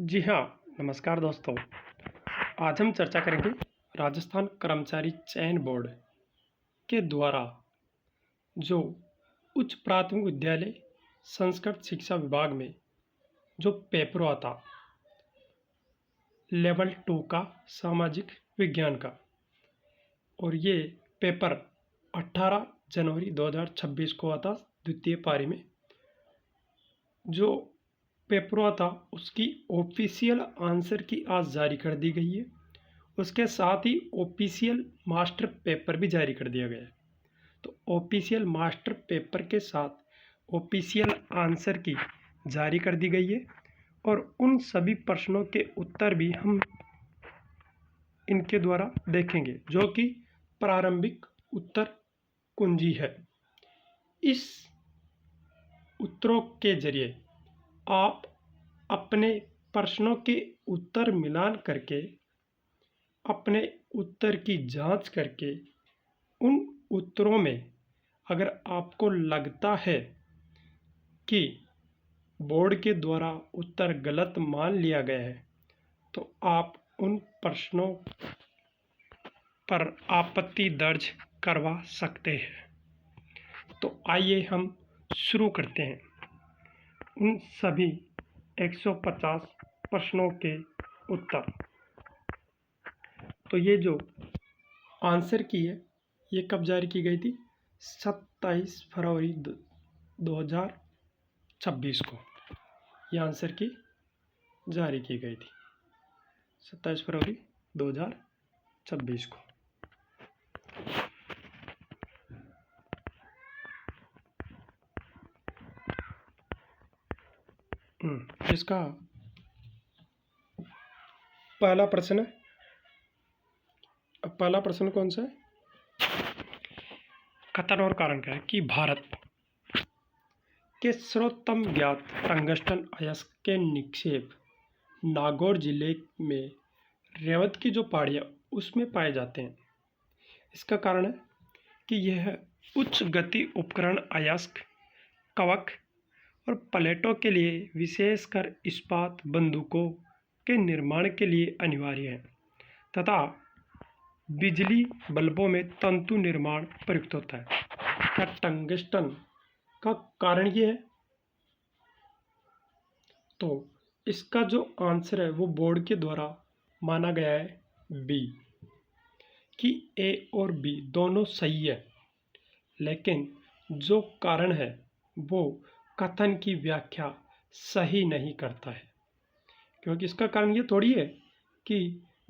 जी हाँ, नमस्कार दोस्तों। आज हम चर्चा करेंगे राजस्थान कर्मचारी चयन बोर्ड के द्वारा जो उच्च प्राथमिक विद्यालय संस्कृत शिक्षा विभाग में जो पेपर आता लेवल 2 का सामाजिक विज्ञान का, और ये पेपर 18 जनवरी 2026 को आता द्वितीय पारी में। जो पेपर आता उसकी ऑफिशियल आंसर की आज जारी कर दी गई है। उसके साथ ही ऑफिशियल मास्टर पेपर भी जारी कर दिया गया है। तो ऑफिशियल मास्टर पेपर के साथ ऑफिशियल आंसर की जारी कर दी गई है, और उन सभी प्रश्नों के उत्तर भी हम इनके द्वारा देखेंगे, जो कि प्रारंभिक उत्तर कुंजी है। इस उत्तरों के जरिए आप अपने प्रश्नों के उत्तर मिलान करके अपने उत्तर की जांच करके उन उत्तरों में अगर आपको लगता है कि बोर्ड के द्वारा उत्तर गलत मान लिया गया है, तो आप उन प्रश्नों पर आपत्ति दर्ज करवा सकते हैं। तो आइए हम शुरू करते हैं उन सभी 150 प्रश्नों के उत्तर। तो ये जो आंसर की है, ये कब जारी की गई थी? 27 फरवरी 2026 को ये आंसर की जारी की गई थी। 27 फरवरी 2026 को। इसका पहला प्रश्न कौन सा है? कथन और कारण क्या है कि भारत के सर्वोत्तम ज्ञात टंगस्टन अयस्क के निक्षेप नागौर जिले में रेवत की जो पहाड़ियाँ उसमें पाए जाते हैं। इसका कारण है कि यह उच्च गति उपकरण अयस्क, कवक और प्लेटों के लिए, विशेषकर इस्पात बंदूकों के निर्माण के लिए अनिवार्य है, तथा बिजली बल्बों में तंतु निर्माण प्रयुक्त होता है। क्या टंगस्टन का कारण ये है? तो इसका जो आंसर है वो बोर्ड के द्वारा माना गया है बी, कि ए और बी दोनों सही है, लेकिन जो कारण है वो कथन की व्याख्या सही नहीं करता है। क्योंकि इसका कारण ये थोड़ी है कि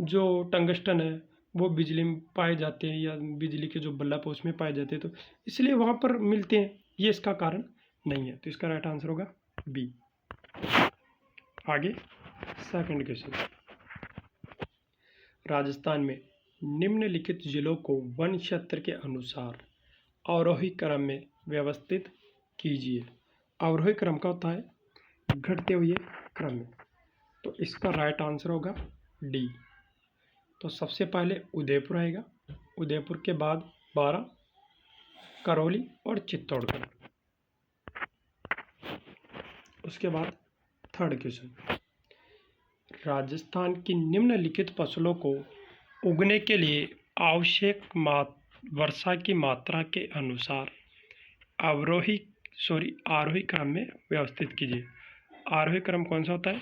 जो टंगस्टन है वो बिजली में पाए जाते हैं या बिजली के जो बल्ब उसमें पाए जाते हैं, तो इसलिए वहाँ पर मिलते हैं, ये इसका कारण नहीं है। तो इसका राइट आंसर होगा बी। आगे सेकंड क्वेश्चन। राजस्थान में निम्नलिखित जिलों को वन क्षेत्र के अनुसार अवरोही क्रम में व्यवस्थित कीजिए। अवरोही क्रम का होता है घटते हुए क्रम में। तो इसका राइट आंसर होगा डी। तो सबसे पहले उदयपुर आएगा, उदयपुर के बाद बारां, करौली और चित्तौड़गढ़। उसके बाद थर्ड क्वेश्चन। राजस्थान की निम्नलिखित फसलों को उगने के लिए आवश्यक वर्षा की मात्रा के अनुसार आरोही क्रम में व्यवस्थित कीजिए। आरोही क्रम कौन सा होता है?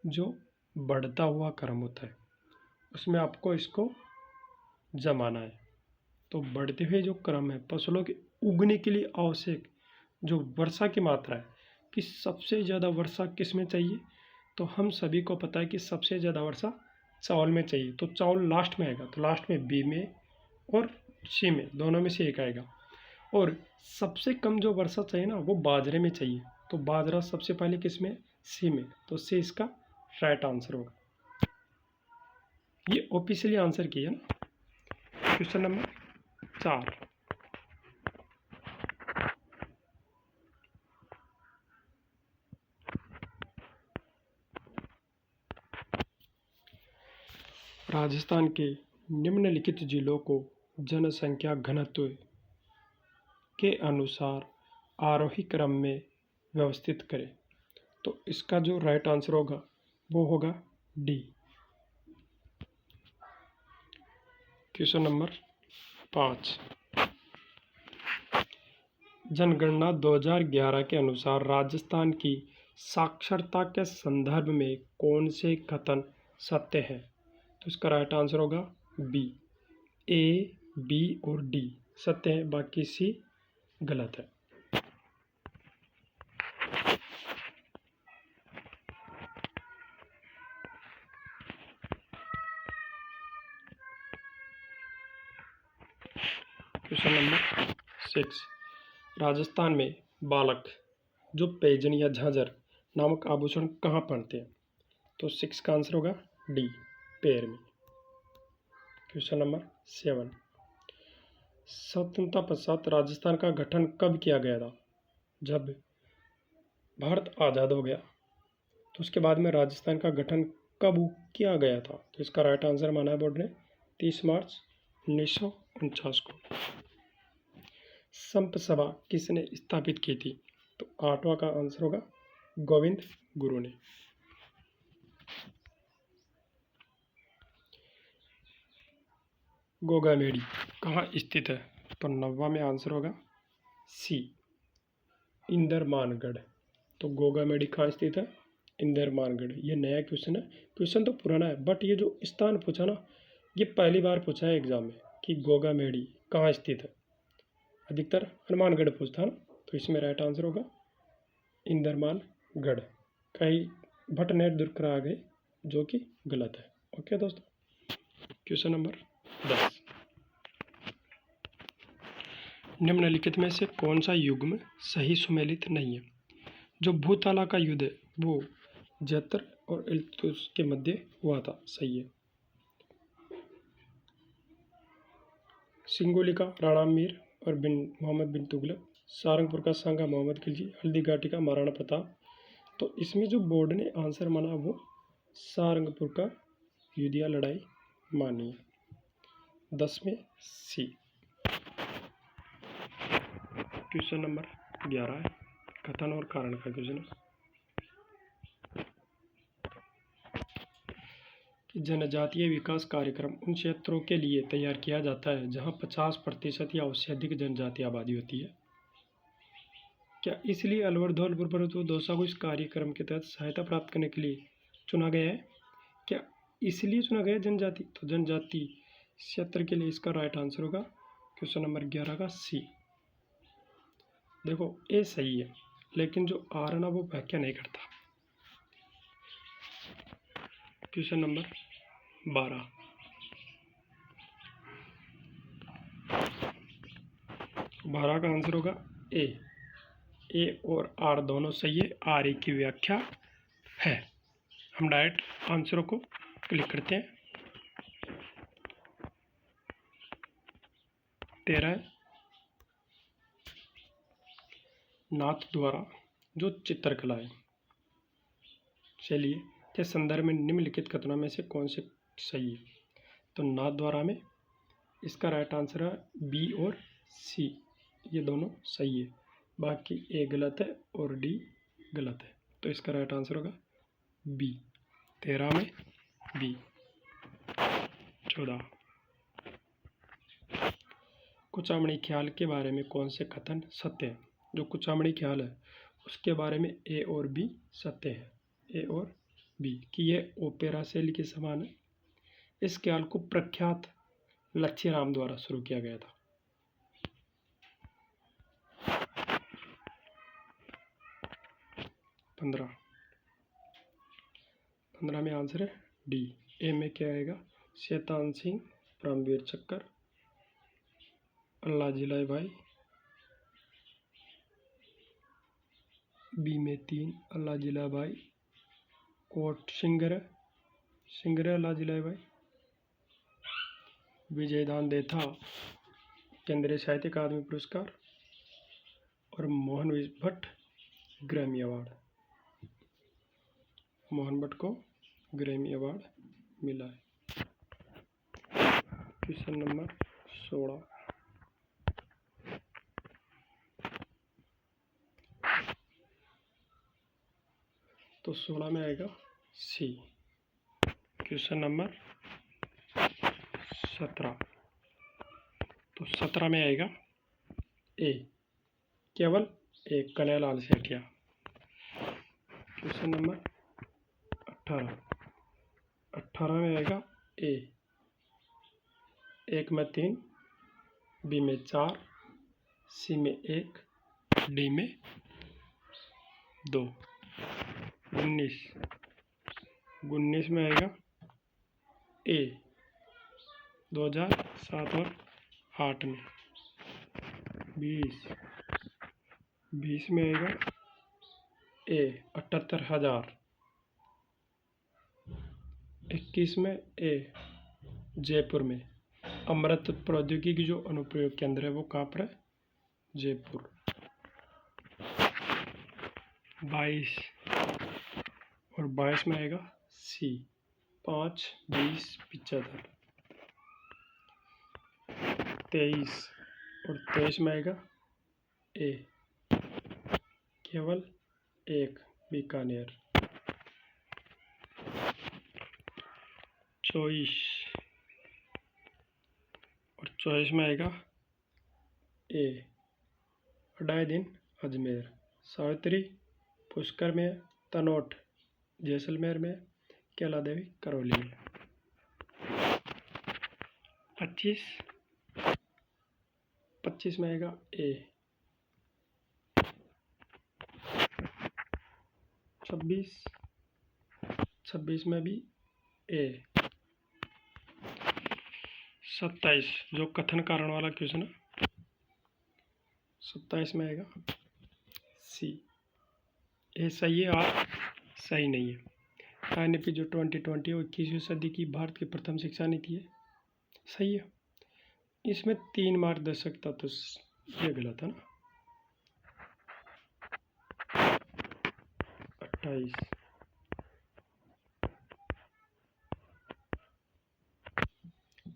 जो बढ़ता हुआ क्रम होता है, उसमें आपको इसको जमाना है। तो बढ़ते हुए जो क्रम है फसलों के उगने के लिए आवश्यक जो वर्षा की मात्रा है, कि सबसे ज़्यादा वर्षा किस में चाहिए? तो हम सभी को पता है कि सबसे ज़्यादा वर्षा चावल में चाहिए। तो चावल लास्ट में आएगा, तो लास्ट में बी में और सी में, दोनों में से एक आएगा। और सबसे कम जो वर्षा चाहिए ना वो बाजरे में चाहिए। तो बाजरा सबसे पहले किस में? सी में। तो सी इसका राइट आंसर होगा। ये ऑफिशियली आंसर किया ना। Question number 4। राजस्थान के निम्नलिखित जिलों को जनसंख्या घनत्व के अनुसार आरोही क्रम में व्यवस्थित करें। तो इसका जो राइट आंसर होगा वो होगा डी। क्वेश्चन नंबर 5, जनगणना 2011 के अनुसार राजस्थान की साक्षरता के संदर्भ में कौन से कथन सत्य हैं? तो इसका राइट आंसर होगा बी। ए, बी और डी सत्य है, बाकी सी गलत है। क्वेश्चन नंबर 6, राजस्थान में बालक जो पैजन या झांझर नामक आभूषण कहाँ पहनते हैं? तो 6 का आंसर होगा डी, पैर में। क्वेश्चन नंबर 7, स्वतंत्रता पश्चात राजस्थान का गठन कब किया गया था? जब भारत आज़ाद हो गया तो उसके बाद में राजस्थान का गठन कब किया गया था? तो इसका राइट आंसर माना है बोर्ड ने 30 मार्च 1949 को। संप सभा किसने स्थापित की थी? तो 8वां का आंसर होगा गोविंद गुरु ने। गोगामेड़ी कहाँ स्थित है? तो 9वां में आंसर होगा सी, इंदरमानगढ़। तो गोगामेड़ी कहाँ स्थित है? इंदरमानगढ़। ये नया क्वेश्चन है, क्वेश्चन तो पुराना है, बट ये जो स्थान पूछा ना, ये पहली बार पूछा है एग्जाम में कि गोगामेड़ी कहाँ स्थित है। अधिकतर हनुमानगढ़ पूछता है ना, तो इसमें राइट आंसर होगा इंदरमानगढ़। कई भटनेर दुर्ग करा गए जो कि गलत है। ओके दोस्तों। क्वेश्चन नंबर 10, निम्नलिखित में से कौन सा युग्म सही सुमेलित नहीं है? जो भूताला का युद्ध है वो जैतर और इल्तुतमिश के मध्य हुआ था, सही है। सिंगोली का राणा मीर और मोहम्मद बिन तुगलक, सारंगपुर का सांगा मोहम्मद खिलजी, हल्दी घाटी का महाराणा प्रताप। तो इसमें जो बोर्ड ने आंसर माना वो सारंगपुर का युद्ध या लड़ाई मानी है। 10 में सी। क्वेश्चन नंबर 11 है, कथन और कारण का क्वेश्चन है कि जनजातीय विकास कार्यक्रम उन क्षेत्रों के लिए तैयार किया जाता है जहां 50% या उससे अधिक जनजातीय आबादी होती है। क्या इसलिए अलवर धौलपुर पर्वत दौसा को इस कार्यक्रम के तहत सहायता प्राप्त करने के लिए चुना गया है? क्या इसलिए चुना गया जनजाति? तो जनजाति क्षेत्र के लिए इसका राइट आंसर होगा क्वेश्चन नंबर 11 का सी। देखो ए सही है, लेकिन जो आर है ना वो व्याख्या नहीं करता। क्वेश्चन नंबर 12, का आंसर होगा ए। ए और आर दोनों सही है, आर ए की व्याख्या है। हम डायरेक्ट आंसरों को क्लिक करते हैं। 13, नाथ द्वारा जो चित्रकला है चलिए के संदर्भ में निम्नलिखित कथनों में से कौन से सही है? तो नाथ द्वारा में इसका राइट आंसर है बी और सी, ये दोनों सही है, बाकी ए गलत है और डी गलत है। तो इसका राइट आंसर होगा बी, 13 में बी। 14, कुचामणी ख्याल के बारे में कौन से कथन सत्य है? जो कुचामणी ख्याल है उसके बारे में ए और बी सत्य है, ए और बी, कि यह ओपेरा शैली के समान है। इस ख्याल को प्रख्यात लक्ष्मीराम द्वारा शुरू किया गया था। 15 में आंसर है डी। ए में क्या आएगा? शैतान सिंह, परमवीर चक्कर, अल्लाह जिलाई भाई। बी में 3 अल्लाह जिला भाई, कोट सिंगर अल्लाह जिलाई भाई। विजयदान देथा केंद्रीय साहित्य अकादमी पुरस्कार और मोहन भट्ट ग्रैमी अवार्ड। मोहन भट्ट को ग्रैमी अवार्ड मिला है। क्वेश्चन नंबर 16, तो 16 में आएगा सी। क्वेश्चन नंबर 17, तो 17 में आएगा ए, केवल एक कन्हैयालाल सेठिया। क्वेश्चन नंबर 18, 18 में आएगा ए, 1 में 3, बी में 4, सी में 1, डी में 2। 19, 19 में आएगा ए, 2007 और 8 में। 20, 20 में आएगा ए, 78,000। 21 में ए, जयपुर में। अमृत प्रौद्योगिकी जो अनुप्रयोग केंद्र है वो कहाँ पर है? जयपुर। 22, और 22 में आएगा सी, 5, 20, 75। 23, और 23 में आएगा ए, केवल एक, बीकानेर। 24, और 24 में आएगा ए, अढ़ाई दिन अजमेर। सावित्री पुष्कर में, तनोट जैसलमेर में, कैला देवी करौली में। 25, 25 में आएगा ए। 26, 26 में भी ए। 27 जो कथन कारण वाला क्वेश्चन है, 27 में आएगा सी। ए सही है और सही नहीं है। एनईपी जो 2020 और 21वीं सदी की भारत की प्रथम शिक्षा नीति है, सही है। इसमें 3 मार्गदर्शक तत्व, ये गलत है ना। 28,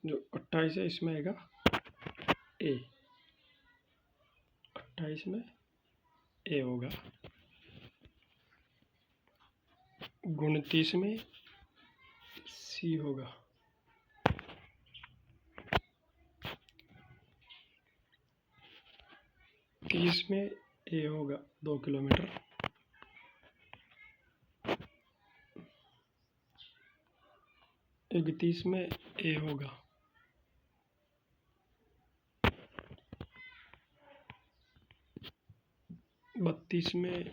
जो 28 है इसमें आएगा ए, 28 में ए होगा। 29 में सी होगा। 30 में ए होगा, 2 किलोमीटर। 31 में ए होगा। 32 में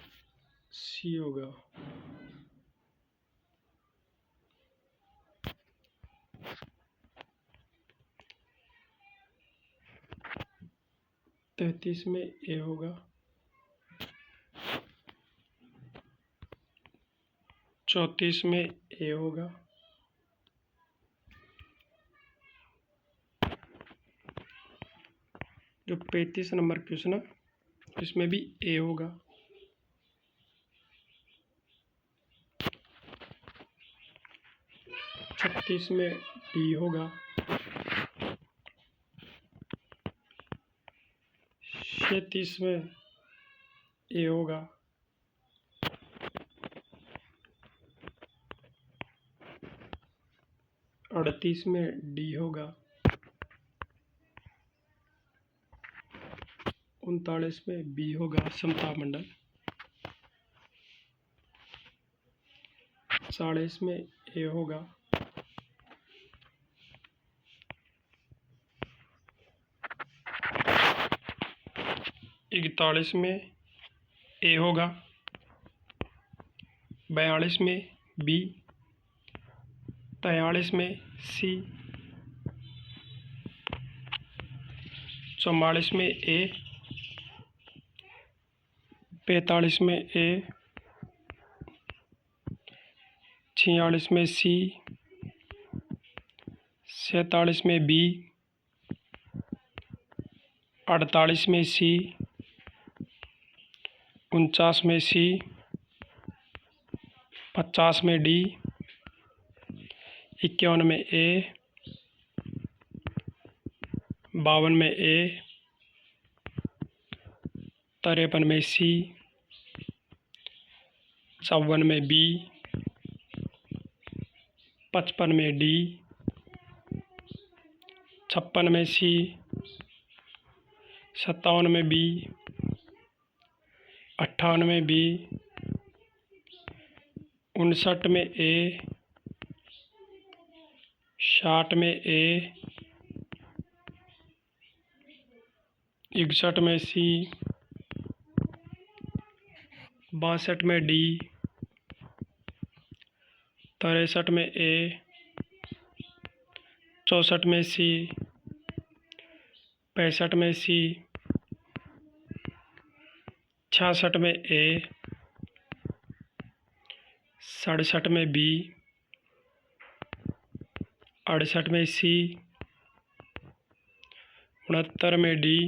सी होगा। 33 में ए होगा। 34 में ए होगा। 35 नंबर क्वेश्चन है इसमें भी ए होगा। 36 में डी होगा। 37 में ए होगा। 38 में डी होगा। 39 में बी होगा, समता मंडल। 40 में ए होगा। 41 में ए होगा। 42 में बी। 43 में सी। 44 में ए। 45 में ए। 46 में सी। 47 में बी। 48 में सी। 49 में सी। 50 में डी। 51 में ए। 52 में ए। 53 में सी। 54 में बी। 55 में डी, 56 में सी, 57 में बी, 58 में बी, 59 में ए, 60 में ए, 61 में सी, 62 में डी, 63 में ए, 64 में सी, 65 में सी, 66 में ए, 67 में बी, 68 में सी, 69 में डी,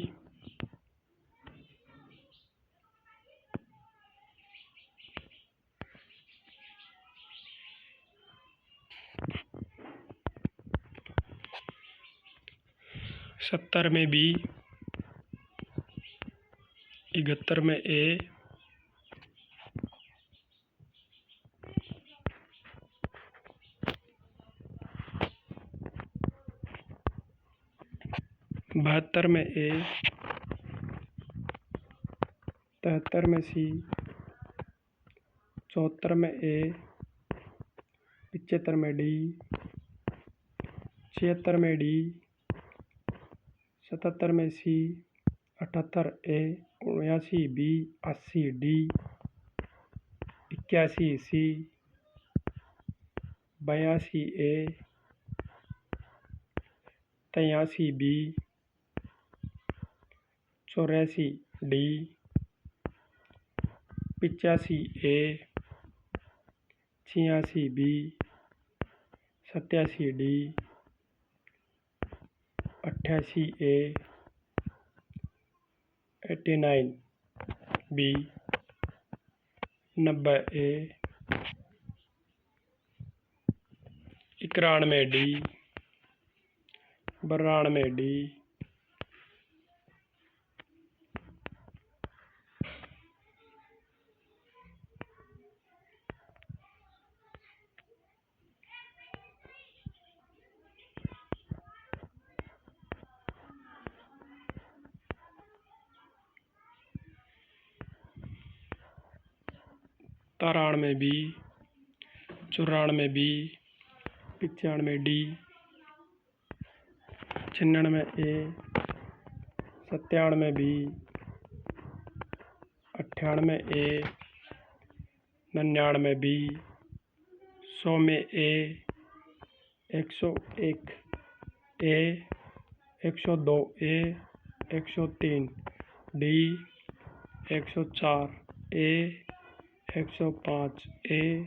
70 में बी, 71 में ए, 72 में ए, 73 में सी, 74 में ए, 75 में डी, 76 में डी, 77 में C, 78 A, 79 B, 80 D, 81 C, 82 A, 83 B, 84 D, 85 A, 86 B, 87 D, 88 A, 89 B, 90 A, 91 D, 92 D, 93 B, 94 B, 95 D, 96 A, 97 B, 98 A, 99 B, 100 में A, 101 A, 102 A, 103 D, 104 A, 105 A,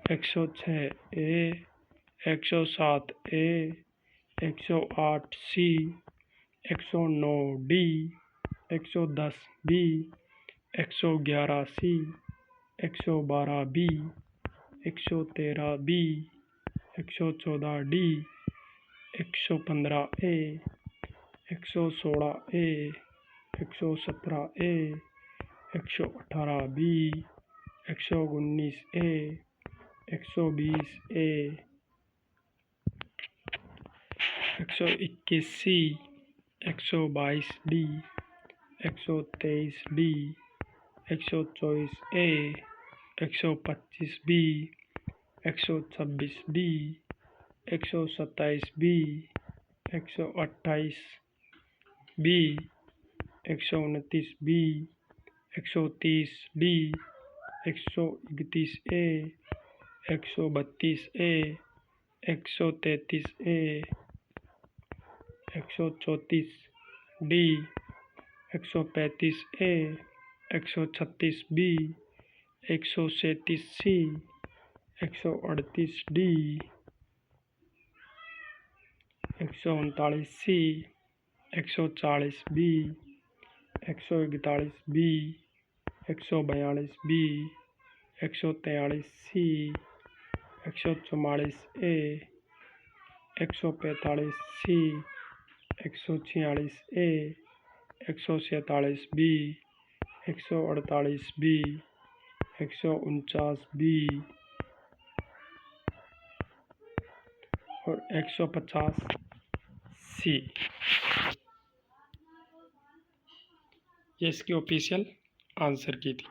106 A, 107 A, 108 C, 109 D, 110 B, 111 C, 112 B, 113 B, 114 D, 115 A, 116 A, 117 A, 118 B, 119 A, 120 A, 121 C, 122 D, 123 D, 124 A, 125 B, 126 D, 127 B, 128 B, 129 B, 130 D, 131 A, 132 A, 133 A, 134 D, 135 A, 136 B, 137 C, 138 D, 139 C, 140 B, 141 B, 142 B, 143 C, 144 A, 145 C, 146 A, 147 B, 148 B, 149 B, और 150C ये इसकी official answer की थी।